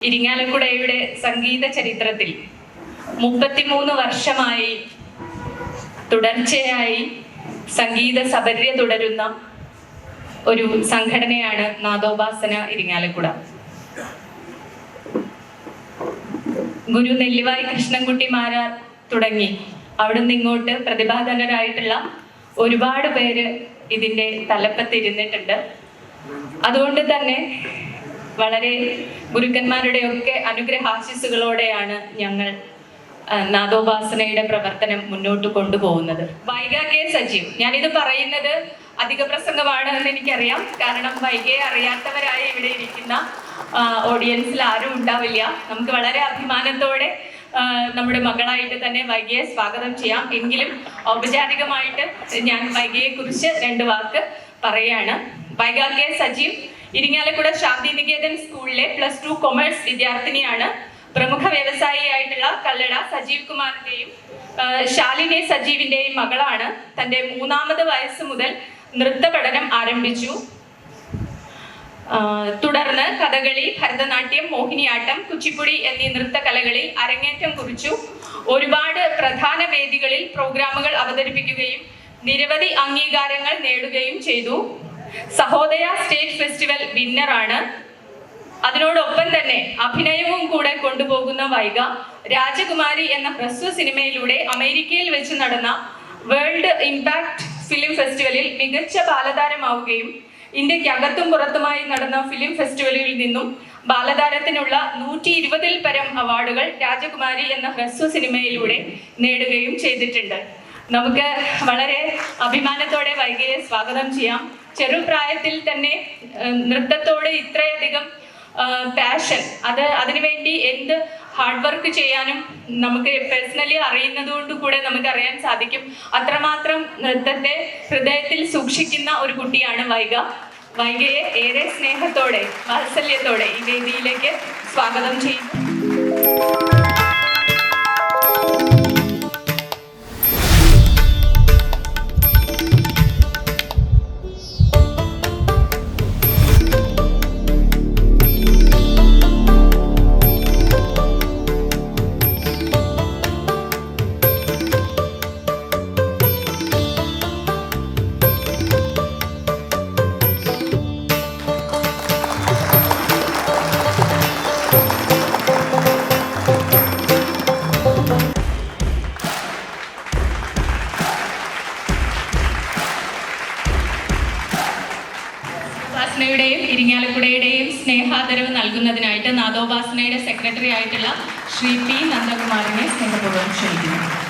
ഇരിങ്ങാലക്കുടയുടെ സംഗീത ചരിത്രത്തിൽ 33 വർഷമായി തുടർച്ചയായി സംഗീത സബര്യ തുടരുന്ന ഒരു സംഘടനയാണ് നാദോപാസന ഇരിങ്ങാലക്കുട. ഗുരു നെല്ലിവായി കൃഷ്ണൻകുട്ടി മാരാർ തുടങ്ങി അവിടുന്ന് ഇങ്ങോട്ട് പ്രതിഭാധനരായിട്ടുള്ള ഒരുപാട് പേര് ഇതിൻ്റെ തലപ്പത്തിരുന്നിട്ടുണ്ട്. അതുകൊണ്ട് തന്നെ വളരെ ഗുരുക്കന്മാരുടെയൊക്കെ അനുഗ്രഹാശിസുകളോടെയാണ് ഞങ്ങൾ നാദോപാസനയുടെ പ്രവർത്തനം മുന്നോട്ട് കൊണ്ടുപോകുന്നത്. വൈഗ കെ സജീവ്, ഞാനിത് പറയുന്നത് അധിക പ്രസംഗമാണ് എന്ന് എനിക്കറിയാം. കാരണം വൈഗയെ അറിയാത്തവരായി ഇവിടെ ഇരിക്കുന്ന ഓഡിയൻസിൽ ആരും ഉണ്ടാവില്ല. നമുക്ക് വളരെ അഭിമാനത്തോടെ നമ്മുടെ മകളായിട്ട് തന്നെ വൈഗയെ സ്വാഗതം ചെയ്യാം. എങ്കിലും ഔപചാരികമായിട്ട് ഞാൻ വൈഗയെ കുറിച്ച് 2 വാക്ക് പറയാണ്. വൈഗ കെ സജീവ് ഇരിങ്ങാലക്കുട ശാന്തിനികേതൻ സ്കൂളിലെ +2 കൊമേഴ്സ് വിദ്യാർത്ഥിനിയാണ്. പ്രമുഖ വ്യവസായിയായിട്ടുള്ള കല്ലട സജീവ് കുമാറിന്റെയും ശാലിനി സജീവിന്റെയും മകളാണ്. തന്റെ 3ാമത് വയസ്സ് മുതൽ നൃത്ത പഠനം ആരംഭിച്ചു. തുടർന്ന് കഥകളി, ഭരതനാട്യം, മോഹിനിയാട്ടം, കുച്ചിപ്പുടി എന്നീ നൃത്തകലകളിൽ അരങ്ങേറ്റം കുറിച്ചു. ഒരുപാട് പ്രധാന വേദികളിൽ പ്രോഗ്രാമുകൾ അവതരിപ്പിക്കുകയും നിരവധി അംഗീകാരങ്ങൾ നേടുകയും ചെയ്തു. സഹോദയ സ്റ്റേറ്റ് ഫെസ്റ്റിവൽ വിന്നറാണ്. അതിനോടൊപ്പം തന്നെ അഭിനയവും കൂടെ കൊണ്ടുപോകുന്ന വൈഗ രാജകുമാരി എന്ന ഹ്രസ്വ സിനിമയിലൂടെ അമേരിക്കയിൽ വെച്ച് നടന്ന വേൾഡ് ഇമ്പാക്ട് ഫിലിം ഫെസ്റ്റിവലിൽ മികച്ച ബാലതാരമാവുകയും ഇന്ത്യക്കകത്തും പുറത്തുമായി നടന്ന ഫിലിം ഫെസ്റ്റിവലുകളിൽ നിന്നും ബാലതാരത്തിനുള്ള 120-ൽ പരം അവാർഡുകൾ രാജകുമാരി എന്ന ഹ്രസ്വ സിനിമയിലൂടെ നേടുകയും ചെയ്തിട്ടുണ്ട്. നമുക്ക് വളരെ അഭിമാനത്തോടെ വൈഗയെ സ്വാഗതം ചെയ്യാം. ചെറുപ്രായത്തിൽ തന്നെ നൃത്തത്തോട് ഇത്രയധികം പാഷൻ, അതിനുവേണ്ടി എന്ത് ഹാർഡ് വർക്ക് ചെയ്യാനും നമുക്ക് പേഴ്സണലി അറിയുന്നത് കൊണ്ട് കൂടെ നമുക്ക് അറിയാൻ സാധിക്കും. അത്രമാത്രം നൃത്തത്തെ ഹൃദയത്തിൽ സൂക്ഷിക്കുന്ന ഒരു കുട്ടിയാണ് വൈഗ. വൈഗയെ ഏറെ സ്നേഹത്തോടെ വാത്സല്യത്തോടെ ഈ വേദിയിലേക്ക് സ്വാഗതം ചെയ്യുന്നു. നാദോപാസനയുടെയും ഇരിങ്ങാലക്കുടയുടെയും സ്നേഹാദരവ് നൽകുന്നതിനായിട്ട് നാദോപാസനയുടെ സെക്രട്ടറി ആയിട്ടുള്ള ശ്രീ പി നന്ദകുമാറിനെ സ്നേഹപൂർവ്വം ക്ഷണിക്കുന്നു.